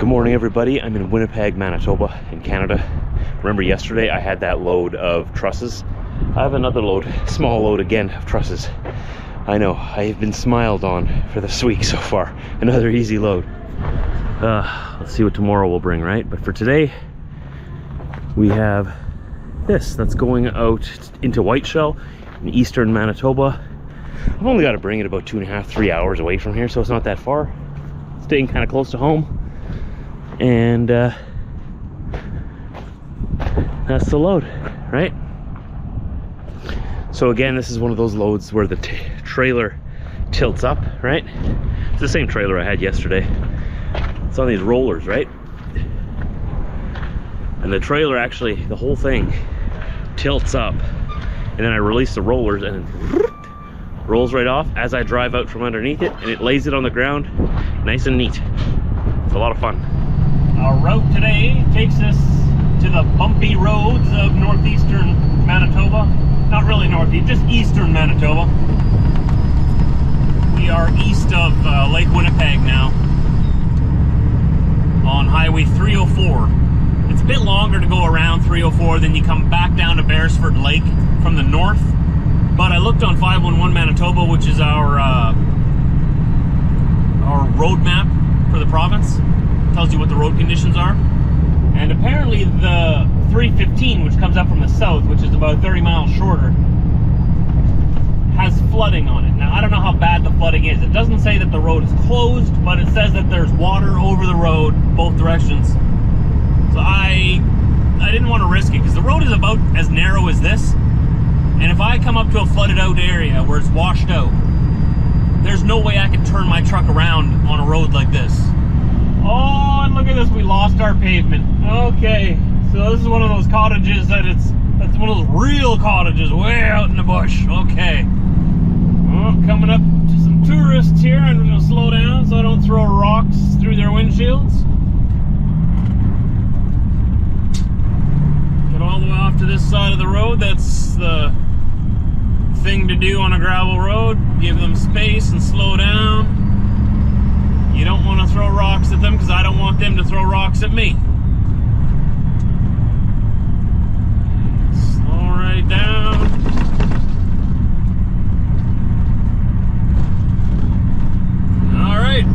Good morning, everybody. I'm in Winnipeg, Manitoba in Canada. Remember yesterday I had that load of trusses? I have another load, small load again of trusses. I know, I have been smiled on for this week so far. Another easy load. Let's see what tomorrow will bring, right? But for today, we have this that's going out into Whiteshell in eastern Manitoba. I've only got to bring it about 2.5 to 3 hours away from here, so it's not that far. Staying kind of close to home. And that's the load, right? So again, this is one of those loads where the trailer tilts up, right? It's the same trailer I had yesterday. It's on these rollers, right? And the trailer actually, the whole thing tilts up, and then I release the rollers and it rolls right off as I drive out from underneath it, and it lays it on the ground nice and neat. It's a lot of fun. Our route today takes us to the bumpy roads of northeastern Manitoba. Not really northeast, just eastern Manitoba. We are east of Lake Winnipeg now on Highway 304. It's a bit longer to go around 304, then you come back down to Beresford Lake from the north. But I looked on 511 Manitoba, which is our road map for the province. Tells you what the road conditions are. And apparently the 315, which comes up from the south, which is about 30 miles shorter, has flooding on it. Now, I don't know how bad the flooding is. It doesn't say that the road is closed, but it says that there's water over the road, both directions. So I didn't want to risk it, because the road is about as narrow as this. And if I come up to a flooded out area where it's washed out, there's no way I can turn my truck around on a road like this. Oh, and look at this, we lost our pavement. Okay, so this is one of those cottages that's one of those real cottages way out in the bush. Okay. Well, coming up to some tourists here, and we're gonna slow down so I don't throw rocks through their windshields. Get all the way off to this side of the road. That's the thing to do on a gravel road. Give them space and slow down. You don't want to throw rocks at them, because I don't want them to throw rocks at me. Slow right down. All right.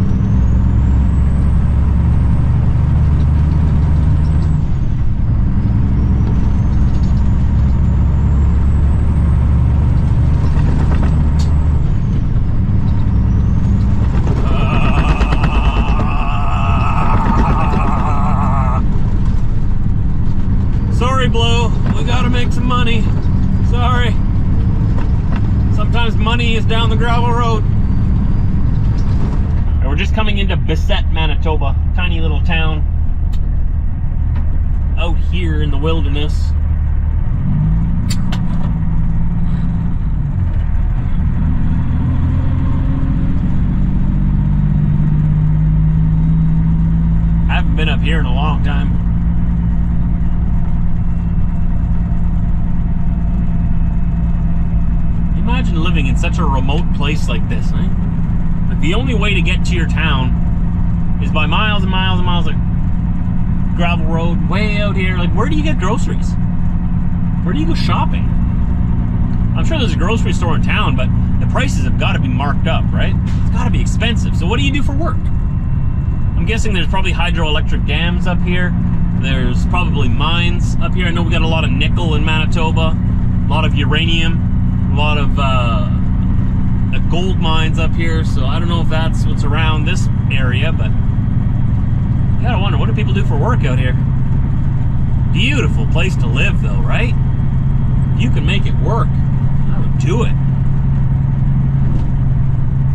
Blow, we gotta make some money. Sorry. Sometimes money is down the gravel road. And we're just coming into Bissett, Manitoba, tiny little town out here in the wilderness. I haven't been up here in a long time. Imagine living in such a remote place like this, eh? Like, the only way to get to your town is by miles and miles and miles of gravel road way out here. Like, where do you get groceries? Where do you go shopping? I'm sure there's a grocery store in town, but the prices have got to be marked up, right? It's got to be expensive. So what do you do for work? I'm guessing there's probably hydroelectric dams up here. There's probably mines up here. I know we got a lot of nickel in Manitoba, a lot of uranium. A lot of gold mines up here, so I don't know if that's what's around this area, but you gotta wonder, what do people do for work out here? Beautiful place to live, though, right? You can make it work. I would do it.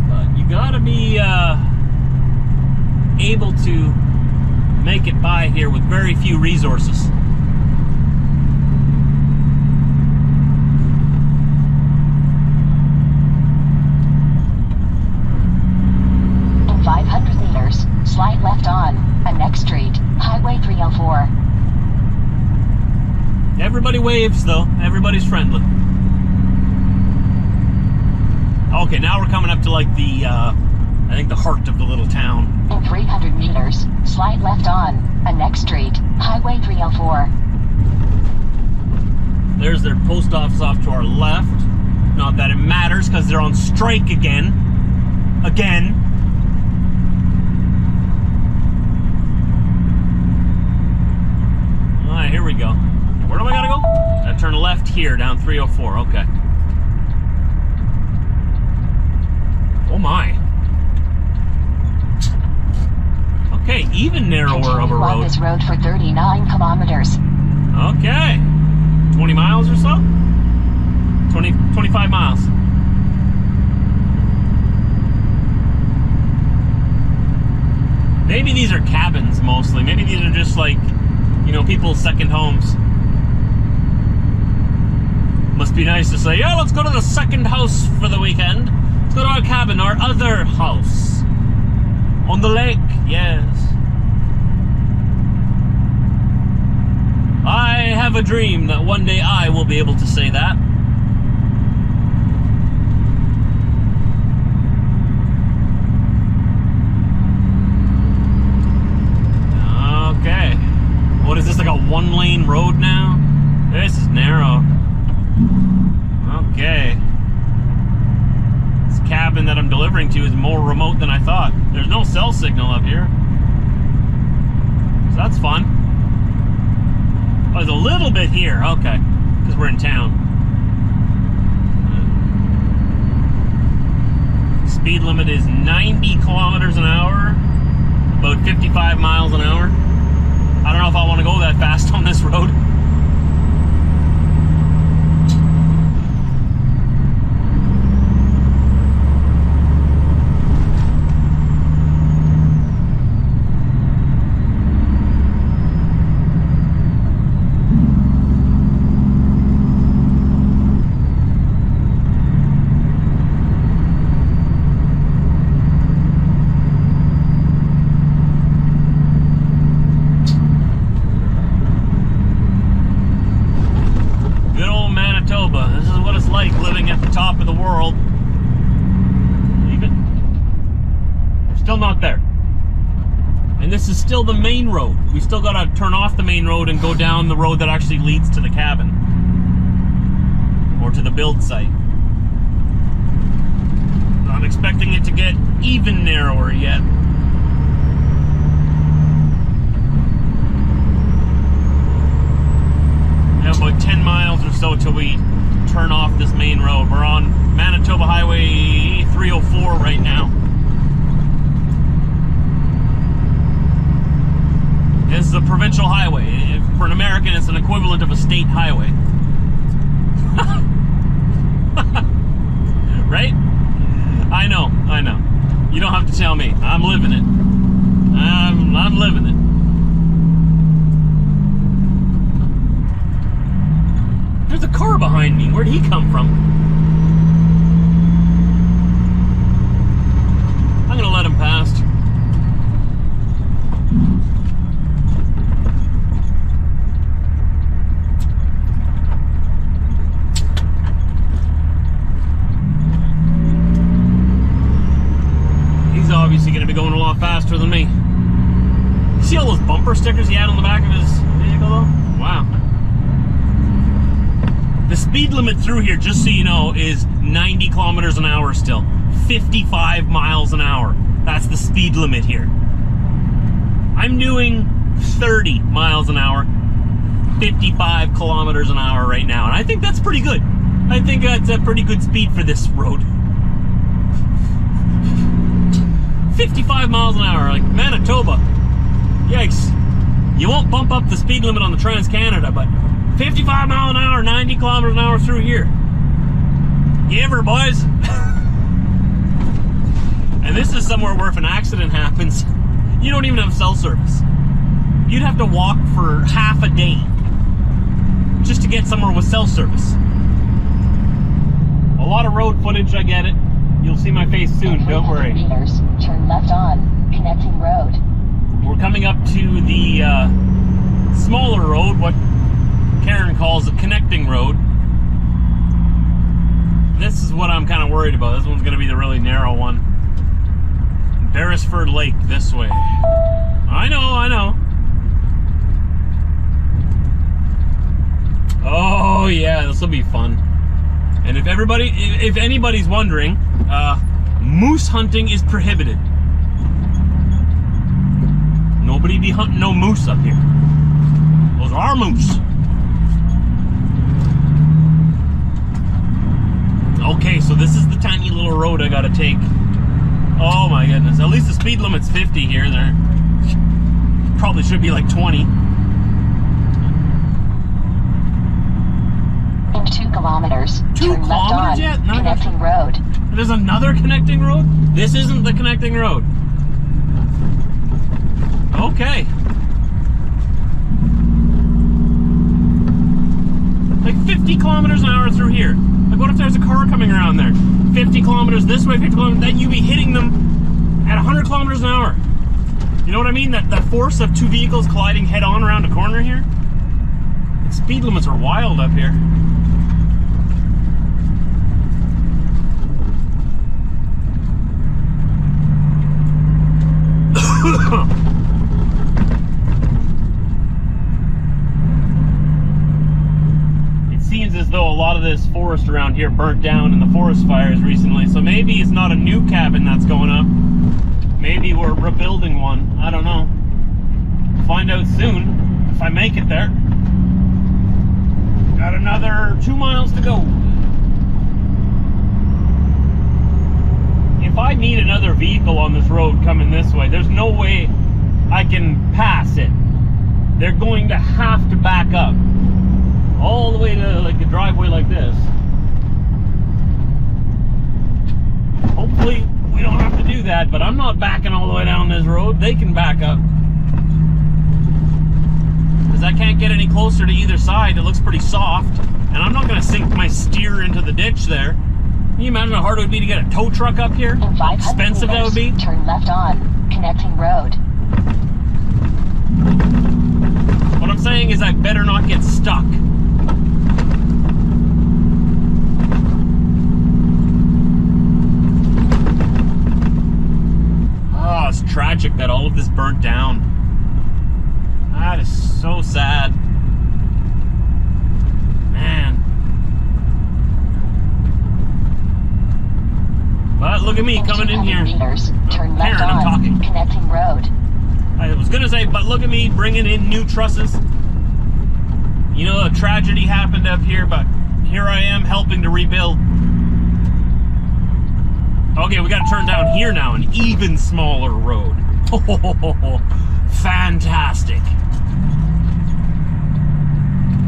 But you gotta be able to make it by here with very few resources. Slide left on Annex Street, Highway 304. Everybody waves, though. Everybody's friendly. Okay, now we're coming up to like the, I think the heart of the little town. In 300 meters, Slide left on, next street, Highway 304. There's their post office off to our left. Not that it matters, because they're on strike again. Again. Alright, here we go. Where do I gotta go? I turn left here, down 304. Okay. Oh my. Okay, even narrower of a Continue on road. this road for 39 kilometers. Okay. 20 miles or so? 25 miles. Maybe these are cabins mostly. Maybe these are just like, you know, people's second homes. Must be nice to say, yeah, let's go to the second house for the weekend. Let's go to our cabin, our other house. On the lake, yes. I have a dream that one day I will be able to say that. Okay. What is this, like a one-lane road now? This is narrow. Okay. This cabin that I'm delivering to is more remote than I thought. There's no cell signal up here. So that's fun. Oh, there's a little bit here. Okay. Because we're in town. Speed limit is 90 kilometers an hour. About 55 miles an hour. I don't know if I want to go that fast on this road. Living at the top of the world. Even still not there. And this is still the main road. We still gotta turn off the main road and go down the road that actually leads to the cabin. Or to the build site. I'm expecting it to get even narrower yet. We have about 10 miles or so till we turn off this main road. We're on Manitoba Highway 304 right now. This is a provincial highway. For an American, it's an equivalent of a state highway. Right? I know. You don't have to tell me. I'm living it. I'm living it. There's a car behind me. Where'd he come from? I'm gonna let him past. He's obviously gonna be going a lot faster than me. You see all those bumper stickers he had on the back of his vehicle though? Wow. The speed limit through here, just so you know, is 90 kilometers an hour still. 55 miles an hour. That's the speed limit here. I'm doing 30 miles an hour, 55 kilometers an hour right now. And I think that's pretty good. I think that's a pretty good speed for this road. 55 miles an hour, like Manitoba. Yikes. You won't bump up the speed limit on the Trans-Canada, but 55 mile an hour, 90 kilometers an hour through here. Giver, boys. And this is somewhere where if an accident happens, you don't even have cell service. You'd have to walk for half a day just to get somewhere with cell service. A lot of road footage, I get it. You'll see my face soon, don't worry. Meters, turn left on, connecting road. We're coming up to the smaller road, what Karen calls a connecting road. This is what I'm kind of worried about. This one's going to be the really narrow one. Beresford Lake this way. I know. be fun. And if anybody's wondering, moose hunting is prohibited. Nobody be hunting no moose up here. Those are our moose. Okay, so this is the tiny little road I gotta take. Oh my goodness. At least the speed limit's 50 here. There probably should be like 20. In 2 kilometers, 2 turn left kilometers on yet? No, connecting road. There's another connecting road? This isn't the connecting road. Okay. Like 50 kilometers an hour through here. Like, what if there's a car coming around there? 50 kilometers this way, 50 kilometers, then you'd be hitting them at 100 kilometers an hour. You know what I mean? That force of 2 vehicles colliding head on around a corner here? The speed limits are wild up here. Seems as though a lot of this forest around here burnt down in the forest fires recently, so maybe it's not a new cabin that's going up. Maybe we're rebuilding one. I don't know. Find out soon if I make it there. Got another 2 miles to go. If I meet another vehicle on this road coming this way, there's no way I can pass it. They're going to have to back up all the way to like a driveway like this. Hopefully we don't have to do that, but I'm not backing all the way down this road. They can back up. Because I can't get any closer to either side. It looks pretty soft. And I'm not going to sink my steer into the ditch there. Can you imagine how hard it would be to get a tow truck up here? In 500 How expensive that would be? Turn left on connecting road. What I'm saying is I better not get stuck. Oh, it's tragic that all of this burnt down. That is so sad. Man. But look at me coming in here. Meters, turn left Karen, I'm on talking. connecting road. I was gonna say, but look at me bringing in new trusses. You know, a tragedy happened up here, but here I am helping to rebuild. Okay, we gotta turn down here now, an even smaller road. Oh, fantastic.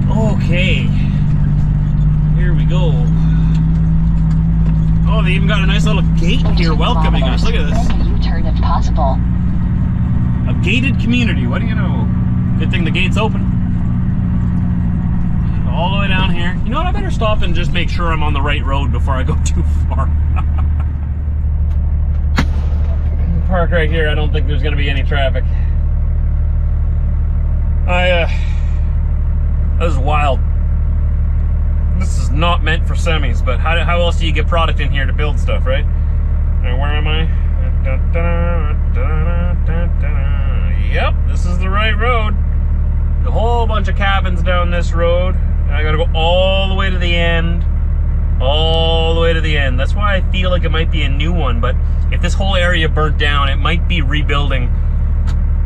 Okay, here we go. Oh, they even got a nice little gate In here 2 welcoming us. Look at this. Make a U-turn if possible. A gated community, what do you know? Good thing the gate's open. All the way down here. You know what, I better stop and just make sure I'm on the right road before I go too far. Park right here, I don't think there's gonna be any traffic. That was wild. This is not meant for semis, but how else do you get product in here to build stuff, right? Now, where am I? Yep, this is the right road. A whole bunch of cabins down this road. I gotta go all the way to the end. All the way to the end. That's why I feel like it might be a new one, but if this whole area burnt down, it might be rebuilding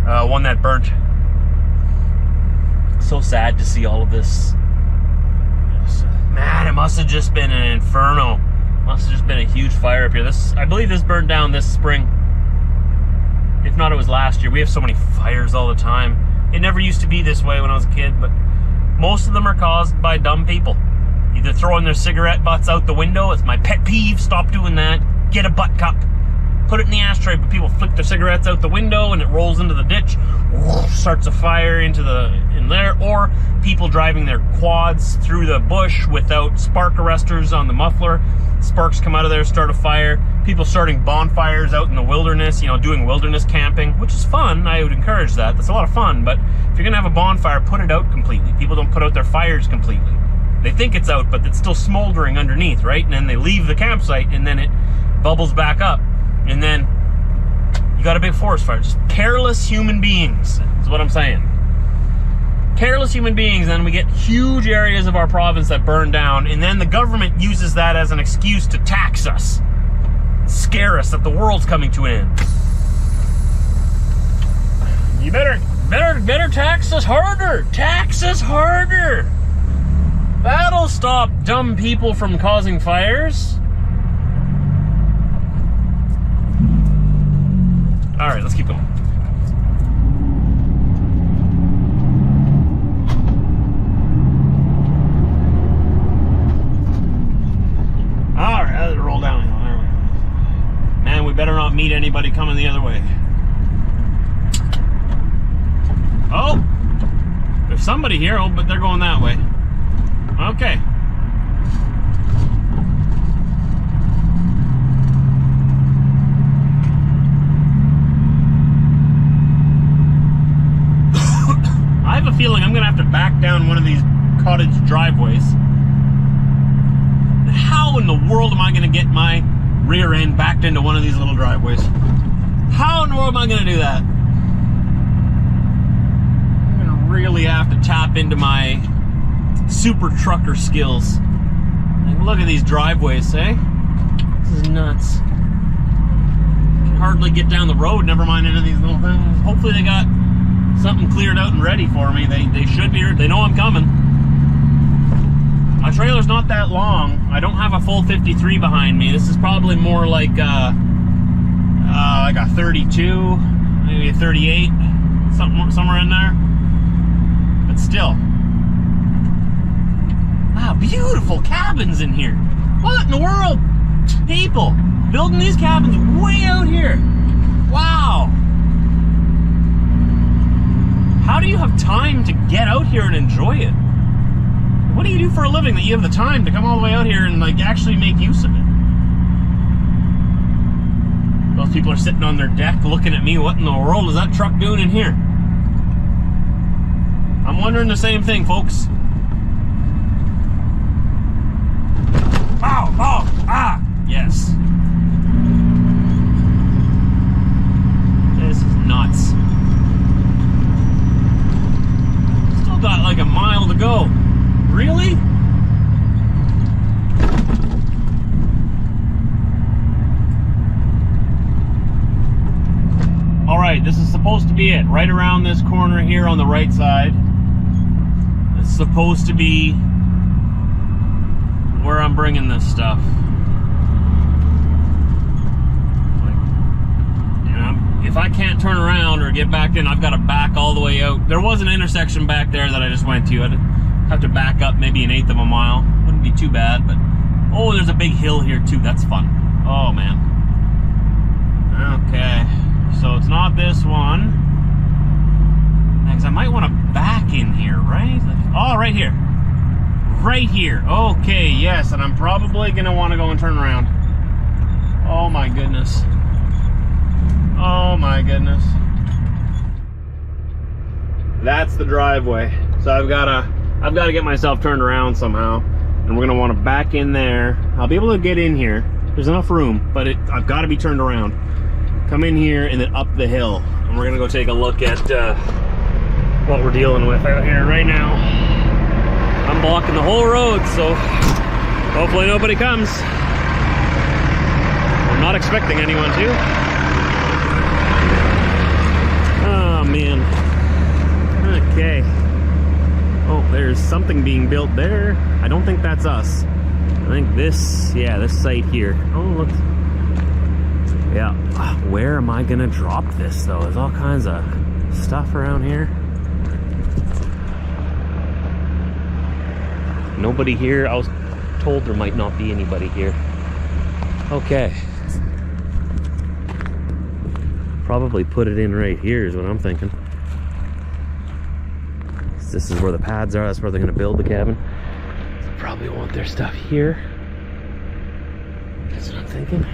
one that burnt. So sad to see all of this. Man, it must have just been an inferno. Must have just been a huge fire up here. I believe this burned down this spring. If not, it was last year. We have so many fires all the time. It never used to be this way when I was a kid, but most of them are caused by dumb people. Either throwing their cigarette butts out the window. It's my pet peeve. Stop doing that. Get a butt cup. Put it in the ashtray, but people flick their cigarettes out the window and it rolls into the ditch. Starts a fire in there. Or people driving their quads through the bush without spark arresters on the muffler. Sparks come out of there, start a fire. People starting bonfires out in the wilderness, you know, doing wilderness camping, which is fun. I would encourage that. That's a lot of fun. But if you're going to have a bonfire, put it out completely. People don't put out their fires completely. They think it's out, but it's still smoldering underneath, right? And then they leave the campsite, and then it bubbles back up. And then you got a big forest fire. Just careless human beings is what I'm saying. careless human beings, and we get huge areas of our province that burn down, and then the government uses that as an excuse to tax us, scare us that the world's coming to an end. You better tax us harder. Tax us harder. That'll stop dumb people from causing fires. All right, let's keep going. All right, let's roll downhill. There we go. Man, we better not meet anybody coming the other way. Oh, there's somebody here. Oh, but they're going that way. Okay. I have a feeling I'm gonna have to back down one of these cottage driveways. How in the world am I gonna get my rear end backed into one of these little driveways? How in the world am I gonna do that? I'm gonna really have to tap into my super trucker skills. Like, look at these driveways, eh? This is nuts. Can hardly get down the road, never mind into these little things. Hopefully they got something cleared out and ready for me. They should be. They know I'm coming. My trailer's not that long. I don't have a full 53 behind me. This is probably more like a 32, maybe a 38, somewhere in there. But still. Wow, beautiful cabins in here. What in the world? People building these cabins way out here. Wow. How do you have time to get out here and enjoy it? What do you do for a living that you have the time to come all the way out here and like actually make use of it? Those people are sitting on their deck looking at me. What in the world is that truck doing in here? I'm wondering the same thing, folks. Oh, oh, ah, yes. This is nuts. Still got like a mile to go. Really? All right, this is supposed to be it. Right around this corner here on the right side. It's supposed to be where I'm bringing this stuff. If I can't turn around or get back in, I've got to back all the way out. There was an intersection back there that I just went to. I'd have to back up maybe an eighth of a mile. Wouldn't be too bad, but oh, there's a big hill here too. That's fun. Oh man. Okay, so it's not this one. Because I might want to back in here, right? Oh, right here. Right here. Okay, yes, and I'm probably gonna want to go and turn around. Oh my goodness. Oh my goodness. That's the driveway. So I've got to get myself turned around somehow, and we're gonna want to back in there. I'll be able to get in here. There's enough room, but I've got to be turned around. Come in here and then up the hill, and we're gonna go take a look at what we're dealing with out here right now. I'm blocking the whole road, so hopefully nobody comes. I'm not expecting anyone to. Oh man. Okay. Oh, there's something being built there. I don't think that's us. I think this, yeah, this site here. Oh, look. Yeah. Where am I gonna drop this though? There's all kinds of stuff around here. Nobody here. I was told there might not be anybody here. Okay. Probably put it in right here is what I'm thinking. This is where the pads are. That's where they're going to build the cabin. So probably want their stuff here. That's what I'm thinking.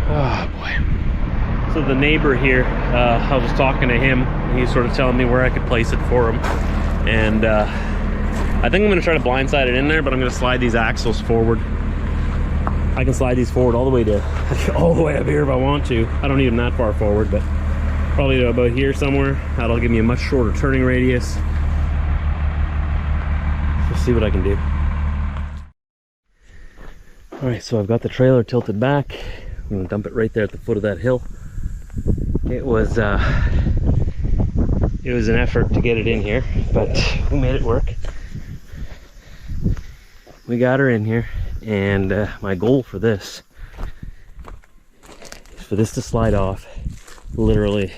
Oh boy. So the neighbor here, I was talking to him. He's sort of telling me where I could place it for him. And I think I'm going to try to blindside it in there, but I'm going to slide these axles forward. I can slide these forward all the way up here if I want to. I don't need them that far forward, but Probably to about here somewhere. That'll give me a much shorter turning radius. Let's see what I can do. All right, so I've got the trailer tilted back. I'm gonna dump it right there at the foot of that hill. It was an effort to get it in here, but we made it work. We got her in here, and my goal for this is for this to slide off literally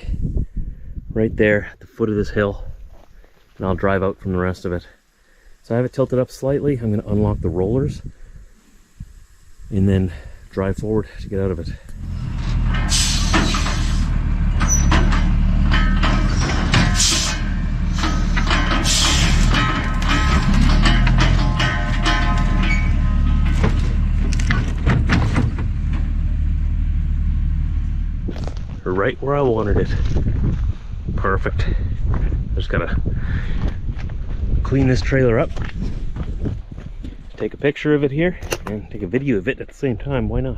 right there at the foot of this hill, and I'll drive out from the rest of it. So I have it tilted up slightly. I'm going to unlock the rollers and then drive forward to get out of it. Right where I wanted it. Perfect. Just gotta clean this trailer up, take a picture of it here, and take a video of it at the same time. Why not?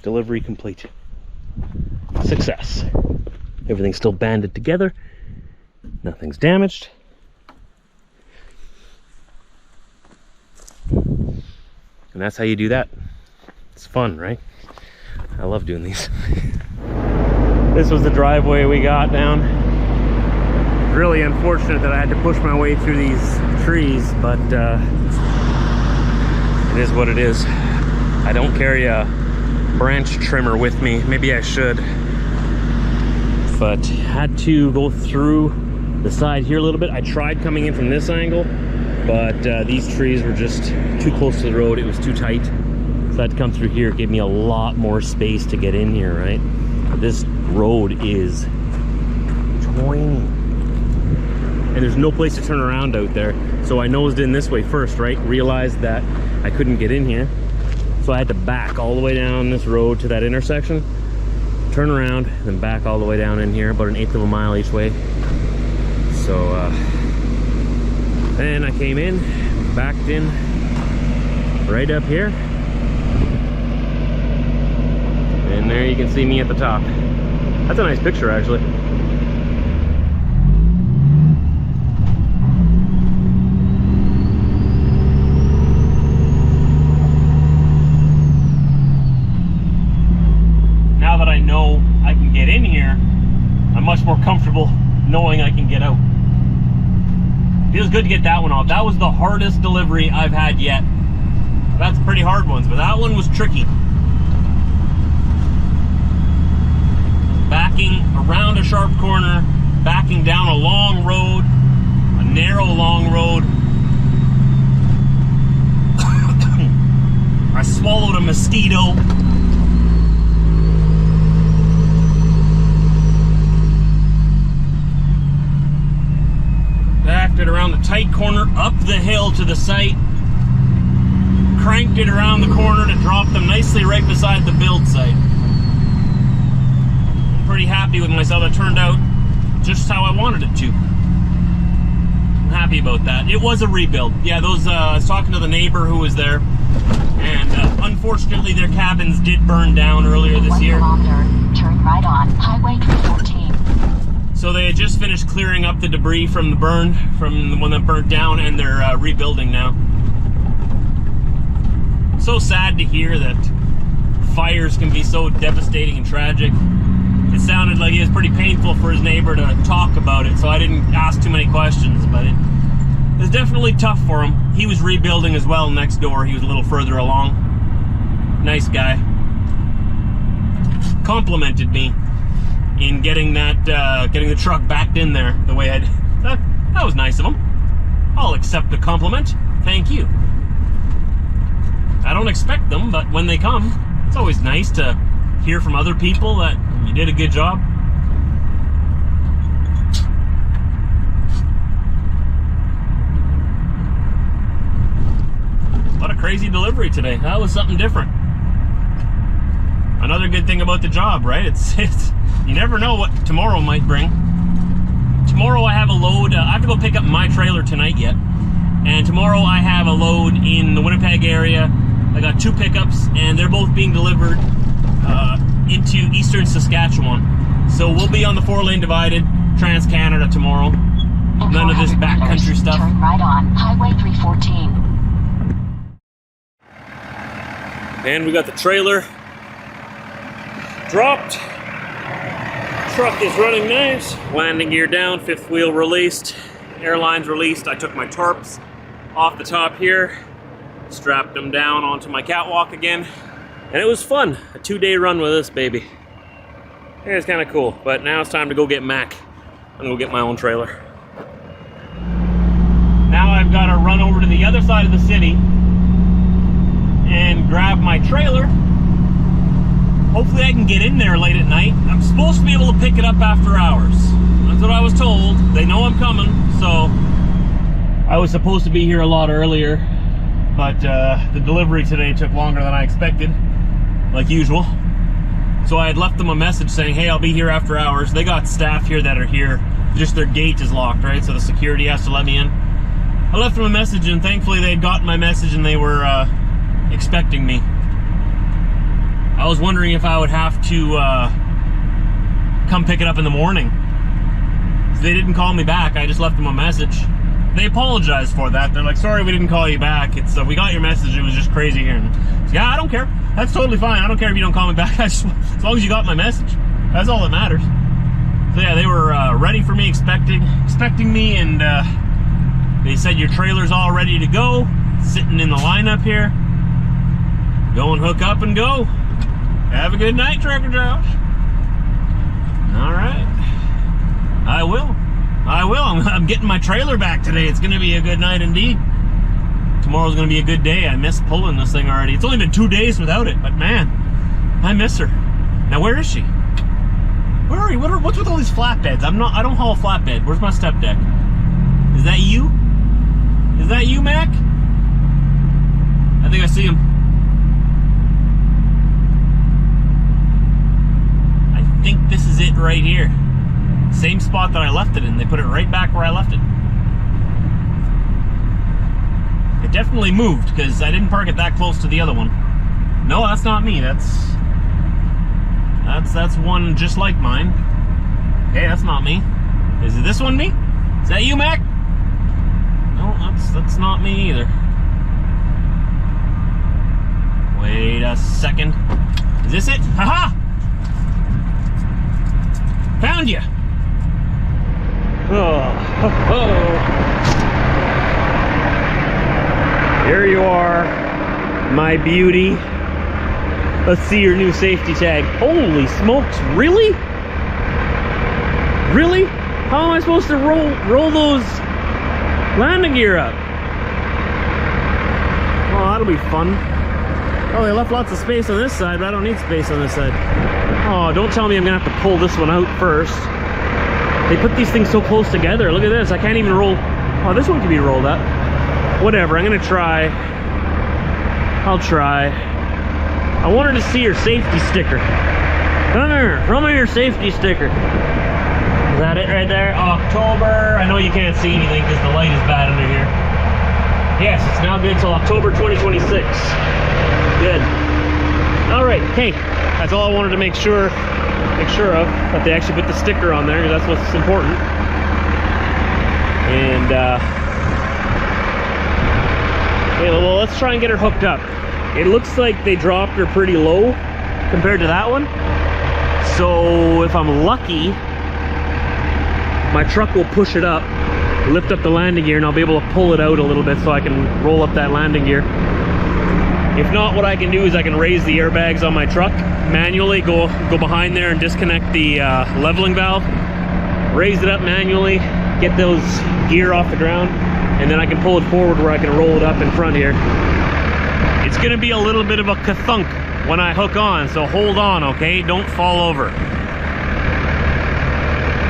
Delivery complete. Success. Everything's still banded together. Nothing's damaged. And that's how you do that. It's fun, right? I love doing these. This was the driveway we got down. Really unfortunate that I had to push my way through these trees, but it is what it is. I don't carry a branch trimmer with me. Maybe I should. But had to go through the side here a little bit. I tried coming in from this angle, but these trees were just too close to the road. It was too tight, so I had to come through here. It gave me a lot more space to get in here, right? This road is tiny, and there's no place to turn around out there. So I nosed in this way first, right? Realized that I couldn't get in here, so I had to back all the way down this road to that intersection, turn around, then back all the way down in here, about 1/8 of a mile each way. So then I came in, backed in right up here, and there you can see me at the top. That's a nice picture, actually. Now that I know I can get in here, I'm much more comfortable knowing I can get out. Feels good to get that one off. That was the hardest delivery I've had yet. That's pretty hard ones, but that one was tricky. Backing around a sharp corner, backing down a long road, a narrow long road. I swallowed a mosquito. Backed it around the tight corner, up the hill to the site, cranked it around the corner to drop them nicely right beside the build site. I'm pretty happy with myself. It turned out just how I wanted it to. I'm happy about that. It was a rebuild. Yeah, those I was talking to the neighbor who was there, and unfortunately their cabins did burn down earlier this year. 1 kilometer, turn right on Highway 314. So they had just finished clearing up the debris from the burn, from the one that burnt down, and they're rebuilding now. So sad to hear that fires can be so devastating and tragic. It sounded like it was pretty painful for his neighbor to talk about it, so I didn't ask too many questions, but it was definitely tough for him. He was rebuilding as well next door. He was a little further along. Nice guy. Complimented me in getting that, getting the truck backed in there the way I did. That was nice of him. I'll accept the compliment. Thank you. I don't expect them, but when they come, it's always nice to hear from other people that you did a good job. What a crazy delivery today. That was something different. Another good thing about the job, right? It's you never know what tomorrow might bring. Tomorrow I have a load. I have to go pick up my trailer tonight yet. And tomorrow I have a load in the Winnipeg area. I got 2 pickups, and they're both being delivered into eastern Saskatchewan. So we'll be on the 4-lane divided Trans-Canada tomorrow. None of this backcountry stuff. Turn right on Highway 314. And we got the trailer dropped. Truck is running nice. Landing gear down, 5th wheel released. Airlines released. I took my tarps off the top here, strapped them down onto my catwalk again, and it was fun. A 2-day run with this baby. It was kind of cool, but now it's time to go get Mac. I'm gonna go get my own trailer. Now I've got to run over to the other side of the city and grab my trailer. Hopefully I can get in there late at night. I'm supposed to be able to pick it up after hours. That's what I was told. They know I'm coming, so I was supposed to be here a lot earlier, but the delivery today took longer than I expected, like usual. So I had left them a message saying, hey, I'll be here after hours. They got staff here that are here. Just their gate is locked, right? So the security has to let me in. I left them a message, and thankfully they had gotten my message and they were expecting me. I was wondering if I would have to come pick it up in the morning. So they didn't call me back. I just left them a message. They apologized for that. They're like, sorry we didn't call you back. It's we got your message. It was just crazy here. So, yeah, I don't care. That's totally fine. I don't care if you don't call me back. As long as you got my message. That's all that matters. So yeah, they were ready for me, expecting me, and they said your trailer's all ready to go. Sitting in the lineup here. Go and hook up and go. Have a good night, Trucker Josh. All right. I will. I'm getting my trailer back today. It's going to be a good night indeed. Tomorrow's going to be a good day. I miss pulling this thing already. It's only been 2 days without it, but man, I miss her. Now, where is she? Where are you? What's with all these flatbeds? I don't haul a flatbed. Where's my step deck? Is that you? Is that you, Mac? I think I see him. I think this is it right here. Same spot that I left it in. They put it right back where I left it. It definitely moved because I didn't park it that close to the other one. No, that's not me. That's one just like mine. Okay, that's not me. Is it this one me? Is that you, Mac? No, that's not me either. Wait a second. Is this it? Haha! Found you! Oh. Here you are, my beauty. Let's see your new safety tag. Holy smokes, really? Really? How am I supposed to roll those landing gear up? Oh, that'll be fun. Oh, they left lots of space on this side, but I don't need space on this side. Oh, don't tell me I'm gonna have to pull this one out first. They put these things so close together. Look at this, I can't even roll. Oh, this one can be rolled up. Whatever, I'm gonna try. I'll try. I wanted to see your safety sticker. Come here, show me your safety sticker. Is that it right there? October. I know you can't see anything because the light is bad under here. Yes, it's now good until October 2026. Good. All right, hey, that's all I wanted to make sure of, that they actually put the sticker on there, because that's what's important. And okay, well, let's try and get her hooked up. It looks like they dropped her pretty low compared to that one. So if I'm lucky, my truck will push it up, lift up the landing gear, and I'll be able to pull it out a little bit so I can roll up that landing gear. If not, what I can do is I can raise the airbags on my truck manually, go behind there and disconnect the leveling valve, raise it up manually, get those gear off the ground, and then I can pull it forward where I can roll it up in front here. It's gonna be a little bit of a ka-thunk when I hook on, so hold on, okay? Don't fall over.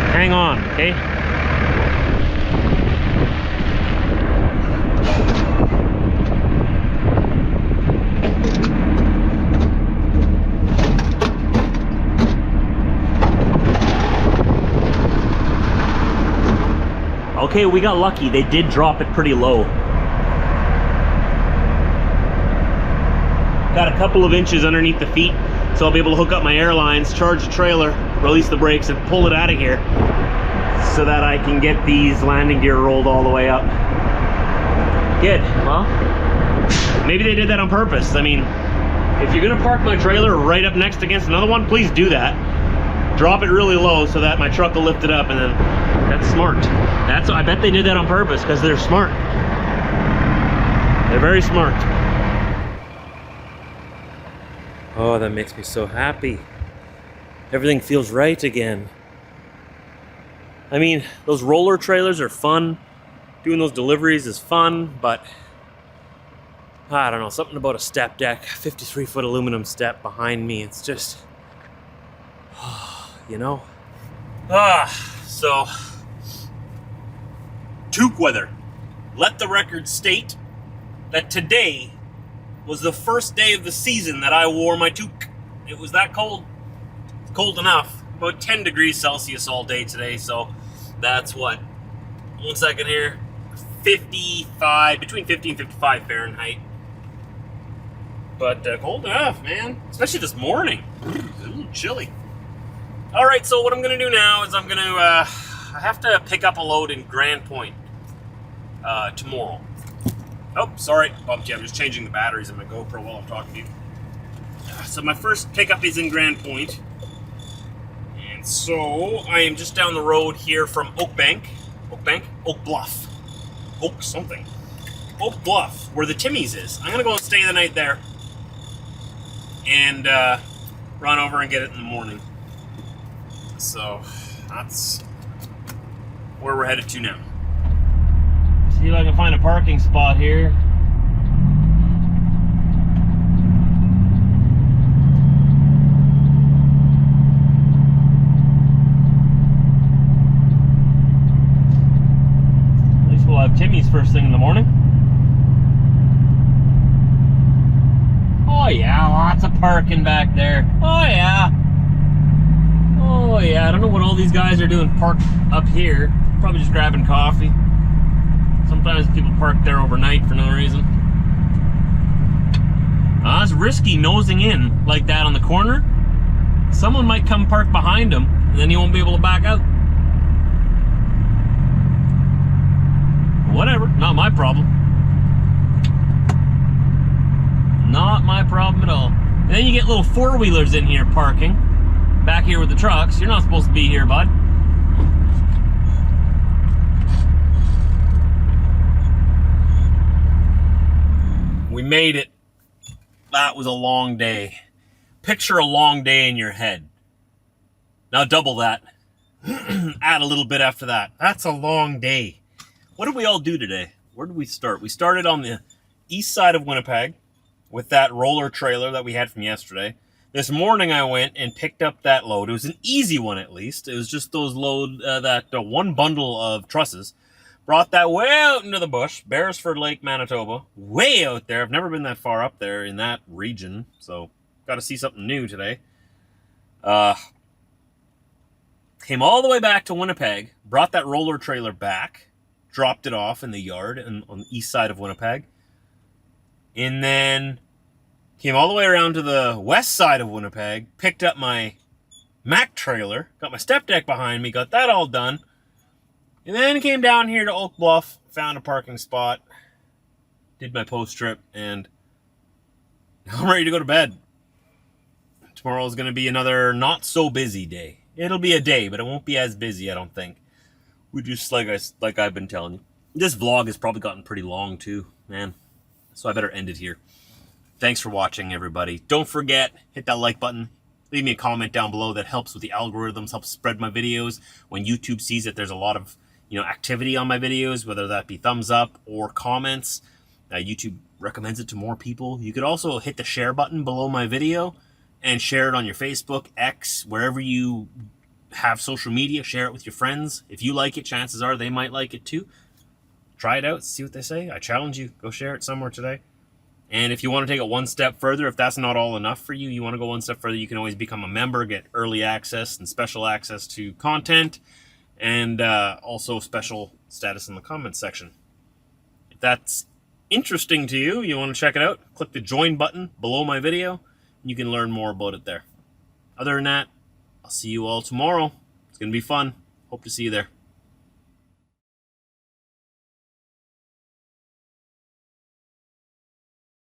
Hang on, okay? Okay, we got lucky. They did drop it pretty low. got a couple of inches underneath the feet, so I'll be able to hook up my air lines, charge the trailer, release the brakes, and pull it out of here so that I can get these landing gear rolled all the way up. Good. Well, maybe they did that on purpose. I mean, if you're gonna park my trailer right up next against another one, please do that. Drop it really low so that my truck will lift it up, and then that's smart. I bet they did that on purpose because they're smart. They're very smart. Oh, that makes me so happy. Everything feels right again. I mean, those roller trailers are fun. Doing those deliveries is fun, but I don't know, something about a step deck, 53-foot aluminum step behind me, it's just, you know. So, toque weather. Let the record state that today was the first day of the season that I wore my toque. It was that cold. It's cold enough. About 10 degrees Celsius all day today, so that's what? 1 second here. 55, between 50 and 55 Fahrenheit. But cold enough, man. Especially this morning. It's a little chilly. Alright, so what I'm going to do now is I'm going to, I have to pick up a load in Grand Point tomorrow. Oh, sorry, bumped you. I'm just changing the batteries in my GoPro while I'm talking to you. So my first pickup is in Grand Point. And so I am just down the road here from Oak Bluff. Oak Bluff, where the Timmy's is. I'm going to go and stay the night there. And run over and get it in the morning. So that's where we're headed to now. See if I can find a parking spot here. At least we'll have Timmy's first thing in the morning. Oh yeah, lots of parking back there. Oh yeah. Oh yeah, I don't know what all these guys are doing parked up here. Probably just grabbing coffee. Sometimes people park there overnight for no reason. It's risky nosing in like that on the corner. Someone might come park behind him, and then he won't be able to back out. Whatever, not my problem. Not my problem at all. And then you get little four-wheelers in here parking. Back here with the trucks. You're not supposed to be here, bud. We made it. That was a long day. Picture a long day in your head. Now double that. Add a little bit after that. That's a long day. What did we all do today? Where did we start? We started on the east side of Winnipeg with that roller trailer that we had from yesterday. This morning I went and picked up that load. It was an easy one, at least. It was just those one bundle of trusses. Brought that way out into the bush, Beresford Lake, Manitoba. Way out there. I've never been that far up there in that region, so got to see something new today. Came all the way back to Winnipeg, brought that roller trailer back, dropped it off in the yard on the east side of Winnipeg, and then came all the way around to the west side of Winnipeg, picked up my Mack trailer, got my step deck behind me, got that all done, and then came down here to Oak Bluff, found a parking spot, did my post trip, and I'm ready to go to bed. Tomorrow is going to be another not so busy day. It'll be a day, but it won't be as busy, I don't think. We just like I've been telling you. This vlog has probably gotten pretty long too, man. So I better end it here. Thanks for watching, everybody. Don't forget, hit that like button. Leave me a comment down below. That helps with the algorithms, helps spread my videos. When YouTube sees that there's a lot of activity on my videos, whether that be thumbs up or comments, YouTube recommends it to more people. You could also hit the share button below my video and share it on your Facebook, X, wherever you have social media. Share it with your friends. If you like it, chances are they might like it too. Try it out, see what they say. I challenge you. Go share it somewhere today. And if you want to take it one step further, if that's not all enough for you, you want to go one step further, you can always become a member, get early access and special access to content, and also special status in the comments section. If that's interesting to you, you want to check it out, click the join button below my video, and you can learn more about it there. Other than that, I'll see you all tomorrow. It's going to be fun. Hope to see you there.